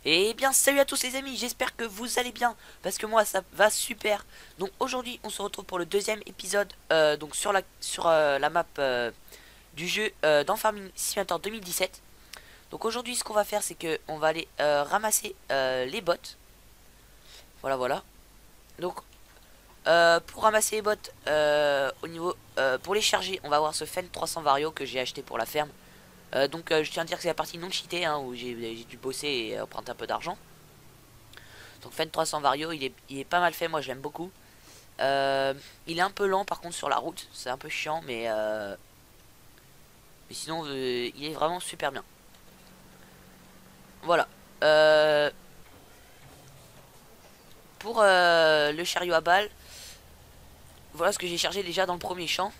Et bien salut à tous les amis, j'espère que vous allez bien, parce que moi ça va super. Donc aujourd'hui on se retrouve pour le deuxième épisode donc sur la map du jeu dans Farming Simulator 2017. Donc aujourd'hui ce qu'on va faire c'est que on va aller ramasser les bottes. Voilà voilà. Donc pour ramasser les bottes au niveau pour les charger on va avoir ce Fen 300 Vario que j'ai acheté pour la ferme. Je tiens à dire que c'est la partie non cheatée hein, où j'ai dû bosser et emprunter un peu d'argent. Donc Fen 300 Vario, il est pas mal fait, moi je l'aime beaucoup. Il est un peu lent par contre sur la route, c'est un peu chiant, mais sinon il est vraiment super bien. Voilà. Euh, pour le chariot à balles, voilà ce que j'ai chargé déjà dans le premier champ.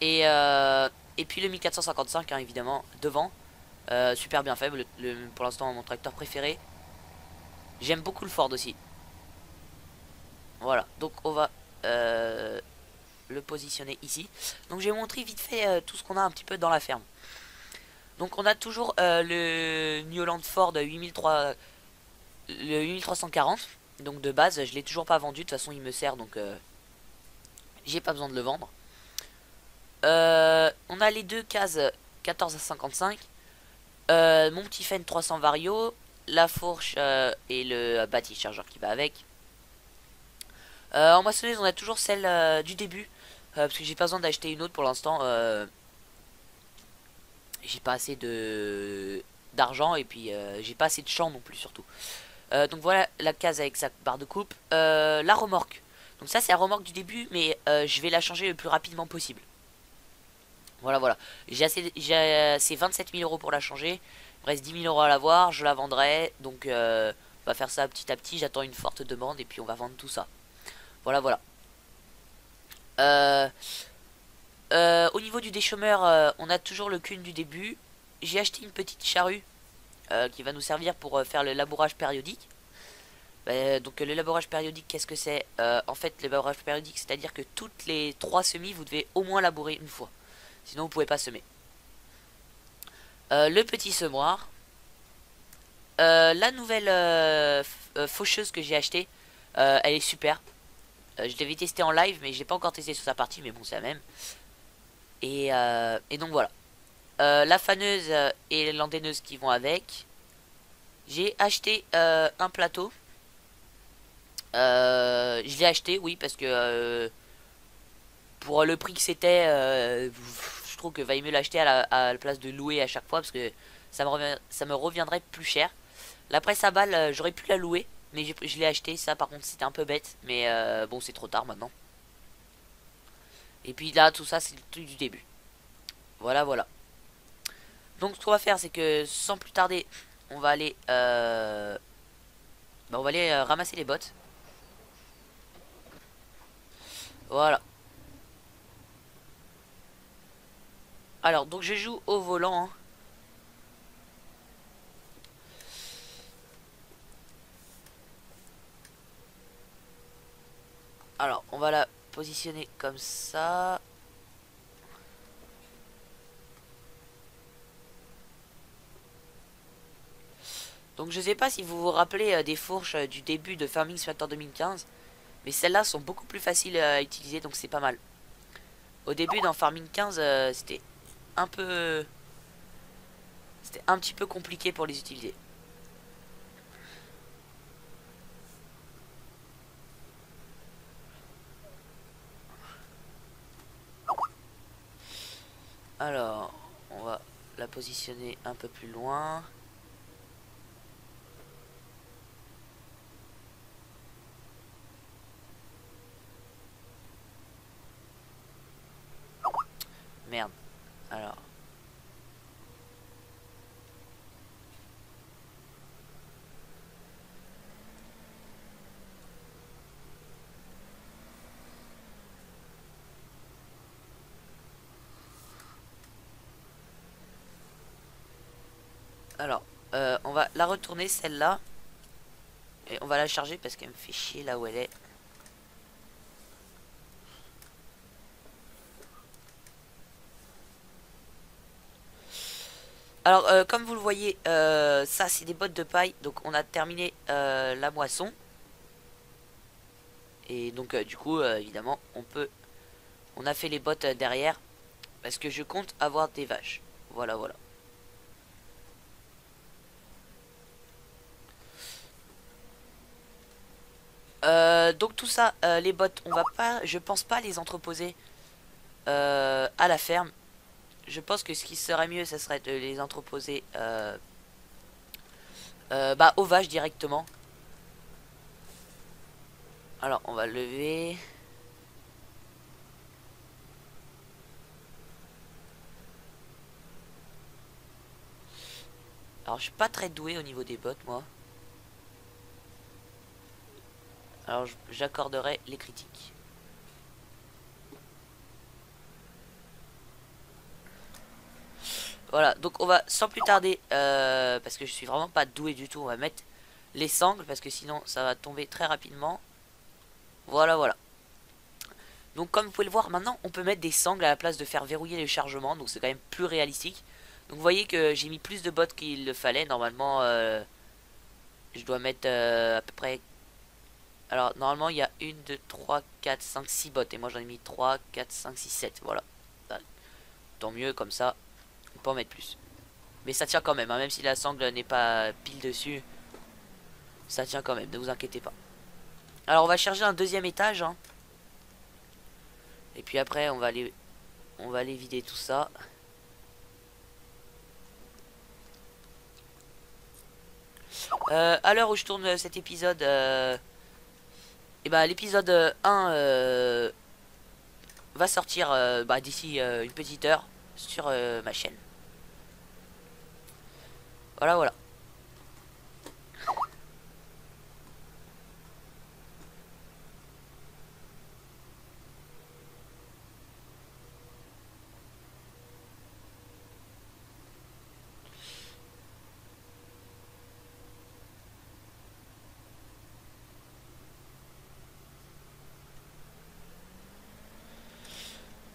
Et puis le 1455 hein, évidemment devant. Super bien fait, pour l'instant mon tracteur préféré. J'aime beaucoup le Ford aussi. Voilà, donc on va le positionner ici. Donc je vais montrer vite fait tout ce qu'on a un petit peu dans la ferme. Donc on a toujours le New Holland Ford 8340. Donc de base je l'ai toujours pas vendu. De toute façon il me sert donc j'ai pas besoin de le vendre. On a les deux cases 14 à 55. Mon petit Fen 300 Vario. La fourche et le bâti chargeur qui va avec. En moissonneuse on a toujours celle du début. Parce que j'ai pas besoin d'acheter une autre pour l'instant. J'ai pas assez de d'argent et puis j'ai pas assez de champ non plus surtout. Donc voilà la case avec sa barre de coupe. La remorque. Donc ça c'est la remorque du début mais je vais la changer le plus rapidement possible. Voilà voilà. C'est 27 000 euros pour la changer. Il me reste 10 000 euros à l'avoir. Je la vendrai. Donc on va faire ça petit à petit. J'attends une forte demande et puis on va vendre tout ça. Voilà voilà. Euh, au niveau du déchômeur, on a toujours le cune du début. J'ai acheté une petite charrue qui va nous servir pour faire le labourage périodique. Donc le labourage périodique, qu'est-ce que c'est? En fait, le labourage périodique, c'est-à-dire que toutes les 3 semis, vous devez au moins labourer une fois. Sinon, vous pouvez pas semer. Le petit semoir. La nouvelle faucheuse que j'ai achetée, elle est super. Je l'avais testé en live, mais je l'ai pas encore testé sur sa partie, mais bon, c'est la même. Et donc voilà. La faneuse et l'anteineuse qui vont avec. J'ai acheté un plateau. Je l'ai acheté, oui, parce que pour le prix que c'était, je trouve que vaille mieux l'acheter à la place de louer à chaque fois, parce que ça me reviendrait plus cher. La presse à balles, j'aurais pu la louer, mais je l'ai acheté. Ça, par contre, c'était un peu bête, mais bon, c'est trop tard maintenant. Et puis là, tout ça, c'est le truc du début. Voilà, voilà. Donc, ce qu'on va faire, c'est que sans plus tarder, on va aller, on va aller ramasser les bottes. Voilà. Alors, donc je joue au volant, hein. Alors, on va la positionner comme ça. Donc, je sais pas si vous vous rappelez des fourches du début de Farming Simulator 2015. Mais celles-là sont beaucoup plus faciles à utiliser, donc c'est pas mal. Au début, dans Farming 15, un peu... C'était un petit peu compliqué pour les utiliser. Alors, on va la positionner un peu plus loin. Merde. Alors. Alors, on va la retourner celle-là. Et on va la charger parce qu'elle me fait chier là où elle est. Alors, comme vous le voyez, ça c'est des bottes de paille. Donc on a terminé la moisson. Et donc du coup, évidemment, on a fait les bottes derrière. Parce que je compte avoir des vaches. Voilà, voilà. Donc tout ça, les bottes, on va pas, je pense pas les entreposer à la ferme. Je pense que ce qui serait mieux, ça serait de les entreposer bah, aux vaches directement. Alors, on va lever. Alors, je suis pas très doué au niveau des bottes, moi. Alors, j'accorderai les critiques. Voilà, donc on va sans plus tarder, parce que je suis vraiment pas doué du tout, on va mettre les sangles, parce que sinon ça va tomber très rapidement. Voilà, voilà. Donc comme vous pouvez le voir, maintenant on peut mettre des sangles à la place de faire verrouiller le chargement, donc c'est quand même plus réalistique. Donc vous voyez que j'ai mis plus de bottes qu'il le fallait, normalement je dois mettre à peu près... Alors normalement il y a 1, 2, 3, 4, 5, 6 bottes, et moi j'en ai mis 3, 4, 5, 6, 7, voilà. Tant mieux, comme ça on peut en mettre plus. Mais ça tient quand même, hein, même si la sangle n'est pas pile dessus, ça tient quand même, ne vous inquiétez pas. Alors on va charger un deuxième étage, hein. Et puis après on va aller vider tout ça. À l'heure où je tourne cet épisode, et bah l'épisode 1 va sortir bah, d'ici une petite heure sur ma chaîne. Voilà, voilà.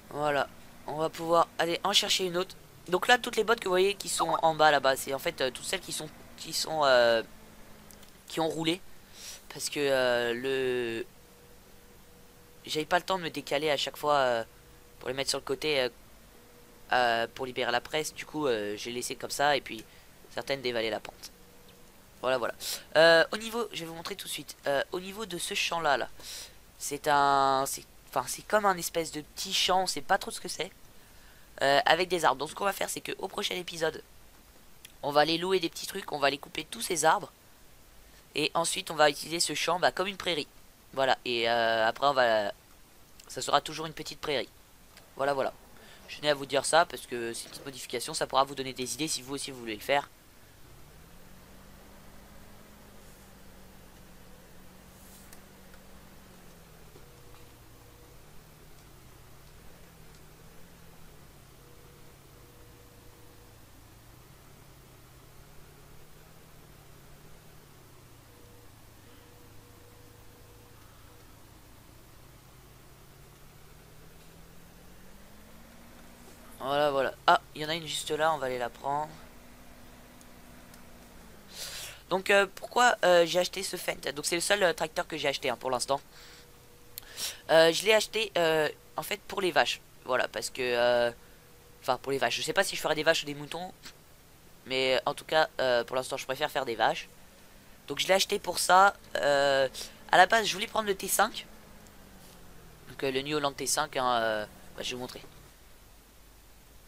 Voilà. On va pouvoir aller en chercher une autre. Donc là, toutes les bottes que vous voyez qui sont en bas là-bas, c'est en fait toutes celles qui ont roulé. Parce que j'avais pas le temps de me décaler à chaque fois pour les mettre sur le côté pour libérer la presse. Du coup, j'ai laissé comme ça et puis certaines dévalaient la pente. Voilà, voilà. Au niveau, je vais vous montrer tout de suite. Au niveau de ce champ-là, là, enfin, c'est comme un espèce de petit champ. On sait pas trop ce que c'est. Avec des arbres. Donc, ce qu'on va faire, c'est que au prochain épisode, on va aller louer des petits trucs. On va aller couper tous ces arbres. Et ensuite, on va utiliser ce champ bah, comme une prairie. Voilà. Et après, ça sera toujours une petite prairie. Voilà, voilà. Je tenais à vous dire ça parce que ces petites modifications, ça pourra vous donner des idées si vous aussi vous voulez le faire. Voilà, voilà. Ah, il y en a une juste là, on va aller la prendre. Donc, pourquoi j'ai acheté ce Fendt? Donc, c'est le seul tracteur que j'ai acheté hein, pour l'instant. Je l'ai acheté en fait pour les vaches. Voilà, parce que... Enfin, pour les vaches. Je sais pas si je ferai des vaches ou des moutons. Mais en tout cas, pour l'instant, je préfère faire des vaches. Donc, je l'ai acheté pour ça. À la base, je voulais prendre le T5. Donc, le New Holland T5. Hein, bah, je vais vous montrer.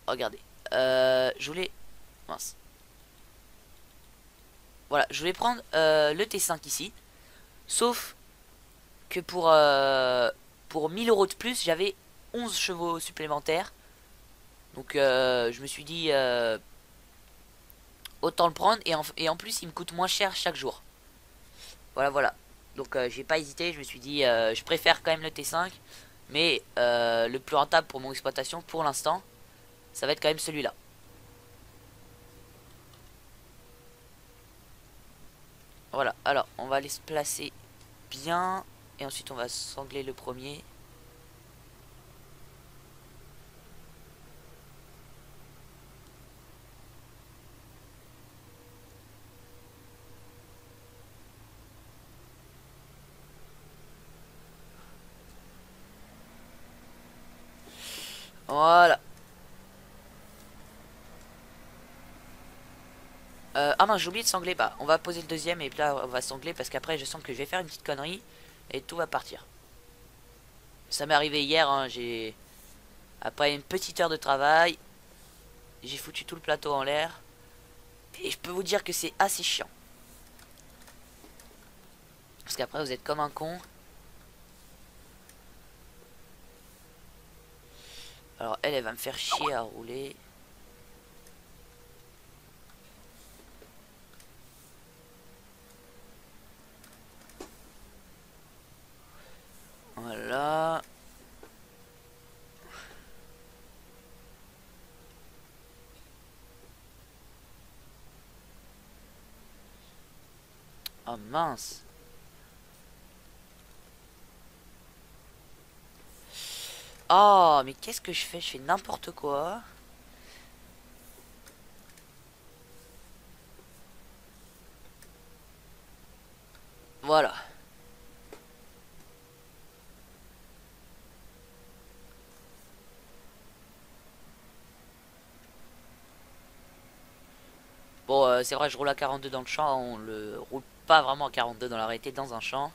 Regardez. Je voulais... Mince. Voilà, je voulais prendre le T5 ici. Sauf que pour 1000 euros de plus, j'avais 11 chevaux supplémentaires. Donc je me suis dit, autant le prendre. Et en plus, il me coûte moins cher chaque jour. Voilà, voilà. Donc j'ai pas hésité, je me suis dit, je préfère quand même le T5. Mais le plus rentable pour mon exploitation pour l'instant, ça va être quand même celui-là. Voilà, alors on va aller se placer bien. Et ensuite on va sangler le premier. Ah mince, j'ai oublié de sangler. Bah, on va poser le deuxième et là, on va sangler parce qu'après, je sens que je vais faire une petite connerie et tout va partir. Ça m'est arrivé hier, hein, j'ai... Après une petite heure de travail, j'ai foutu tout le plateau en l'air. Et je peux vous dire que c'est assez chiant. Parce qu'après, vous êtes comme un con. Alors, elle va me faire chier à rouler. Voilà. Oh mince. Oh, mais qu'est-ce que je fais? Je fais n'importe quoi. Voilà. Bon, c'est vrai, je roule à 42 dans le champ. On le roule pas vraiment à 42 dans la réalité dans un champ.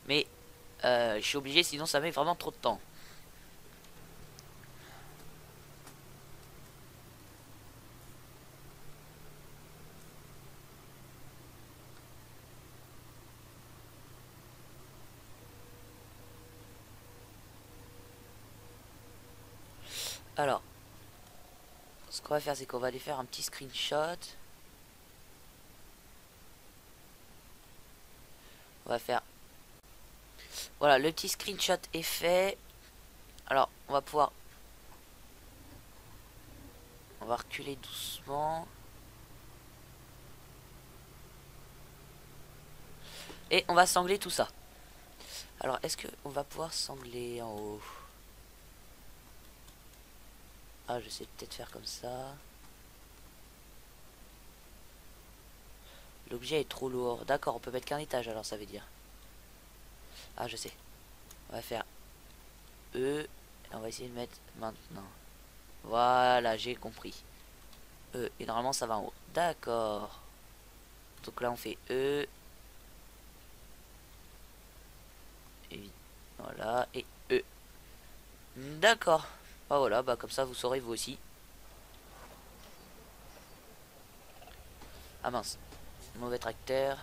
Mais je suis obligé, sinon ça met vraiment trop de temps. Alors, ce qu'on va faire, c'est qu'on va aller faire un petit screenshot. On va faire... Voilà, le petit screenshot est fait. Alors, on va pouvoir... On va reculer doucement. Et on va sangler tout ça. Alors, est-ce que on va pouvoir sangler en haut? Ah, je sais peut-être faire comme ça. L'objet est trop lourd. D'accord, on peut mettre qu'un étage alors, ça veut dire. Ah, je sais. On va faire E. Et on va essayer de mettre maintenant. Voilà, j'ai compris. E. Et normalement, ça va en haut. D'accord. Donc là, on fait E. Et voilà. Et E. D'accord. Ah voilà, bah comme ça, vous saurez vous aussi. Ah mince. Mauvais tracteur.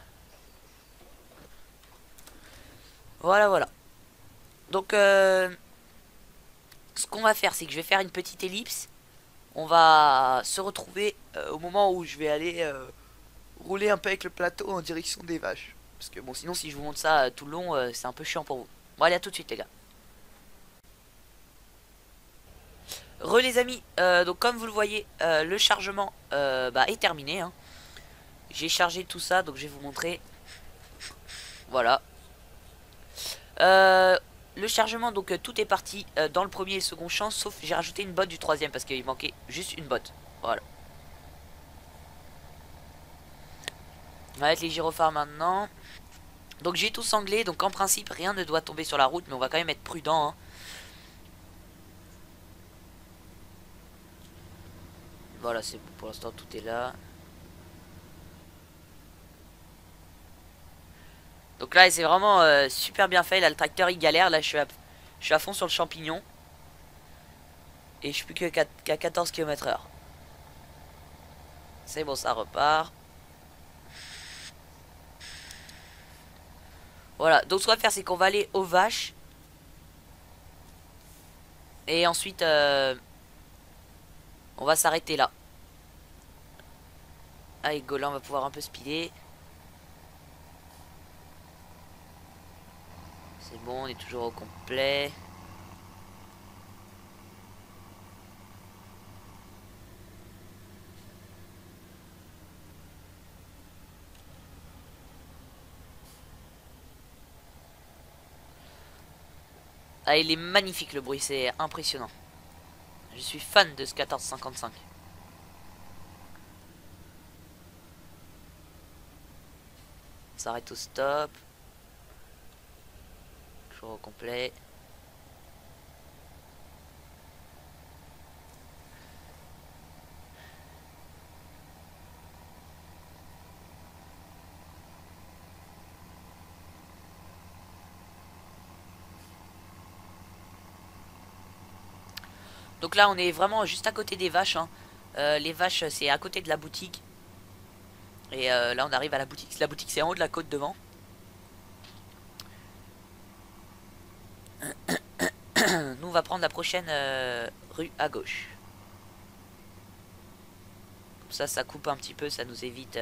Voilà, voilà. Donc, ce qu'on va faire, c'est que je vais faire une petite ellipse. On va se retrouver au moment où je vais aller rouler un peu avec le plateau en direction des vaches. Parce que bon, sinon, si je vous montre ça tout le long, c'est un peu chiant pour vous. Bon, allez, à tout de suite, les gars. Les amis, donc comme vous le voyez, le chargement bah, est terminé. Hein. J'ai chargé tout ça, donc je vais vous montrer. Voilà. Euh, le chargement, donc tout est parti dans le premier et le second champ, sauf j'ai rajouté une botte du troisième parce qu'il manquait juste une botte. Voilà. On va mettre les gyrophares maintenant. Donc j'ai tout sanglé, donc en principe rien ne doit tomber sur la route, mais on va quand même être prudent. Hein. Voilà, c'est bon, pour l'instant tout est là. Donc là c'est vraiment super bien fait, là le tracteur il galère, là je suis à fond sur le champignon. Et je suis plus qu'à 14 km/h. C'est bon, ça repart. Voilà, donc ce qu'on va faire c'est qu'on va aller aux vaches. Et ensuite on va s'arrêter là. Avec Golan on va pouvoir un peu speeder. C'est bon, on est toujours au complet. Ah, il est magnifique le bruit, c'est impressionnant. Je suis fan de ce 1455. On s'arrête au stop. Toujours au complet. Donc là on est vraiment juste à côté des vaches hein. Les vaches c'est à côté de la boutique. Et là on arrive à la boutique. La boutique c'est en haut de la côte devant. Nous on va prendre la prochaine rue à gauche. Comme ça coupe un petit peu, ça nous évite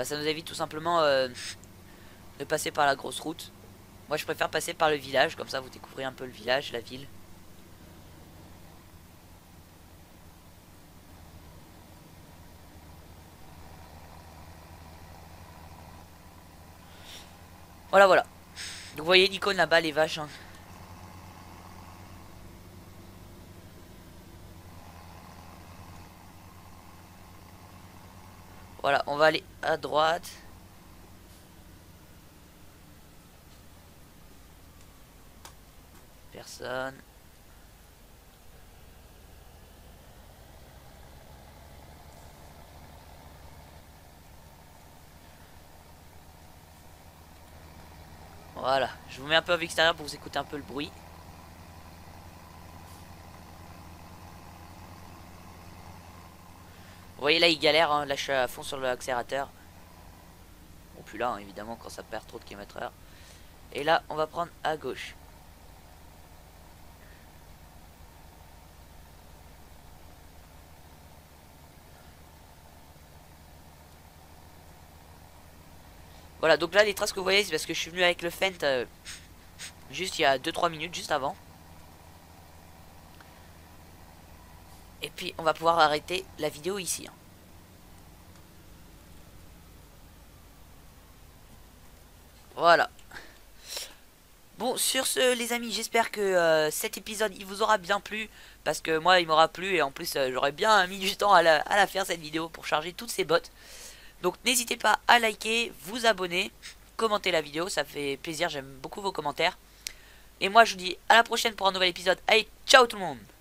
ça nous évite tout simplement de passer par la grosse route. Moi je préfère passer par le village, comme ça vous découvrez un peu le village, la ville. Voilà voilà. Donc vous voyez l'icône là-bas, les vaches hein. Voilà, on va aller à droite. Personne. Voilà, je vous mets un peu à l'extérieur pour vous écouter un peu le bruit. Vous voyez là il galère, hein, là je suis à fond sur l'accélérateur. Bon plus là hein, évidemment quand ça perd trop de km/h. Et là on va prendre à gauche. Voilà donc là les traces que vous voyez c'est parce que je suis venu avec le Fent juste il y a 2-3 minutes juste avant. Et puis on va pouvoir arrêter la vidéo ici hein. Voilà. Bon sur ce les amis j'espère que cet épisode il vous aura bien plu. Parce que moi il m'aura plu et en plus j'aurais bien mis du temps à la faire cette vidéo pour charger toutes ces bots. Donc n'hésitez pas à liker, vous abonner, commenter la vidéo, ça fait plaisir, j'aime beaucoup vos commentaires. Et moi je vous dis à la prochaine pour un nouvel épisode. Allez, ciao tout le monde!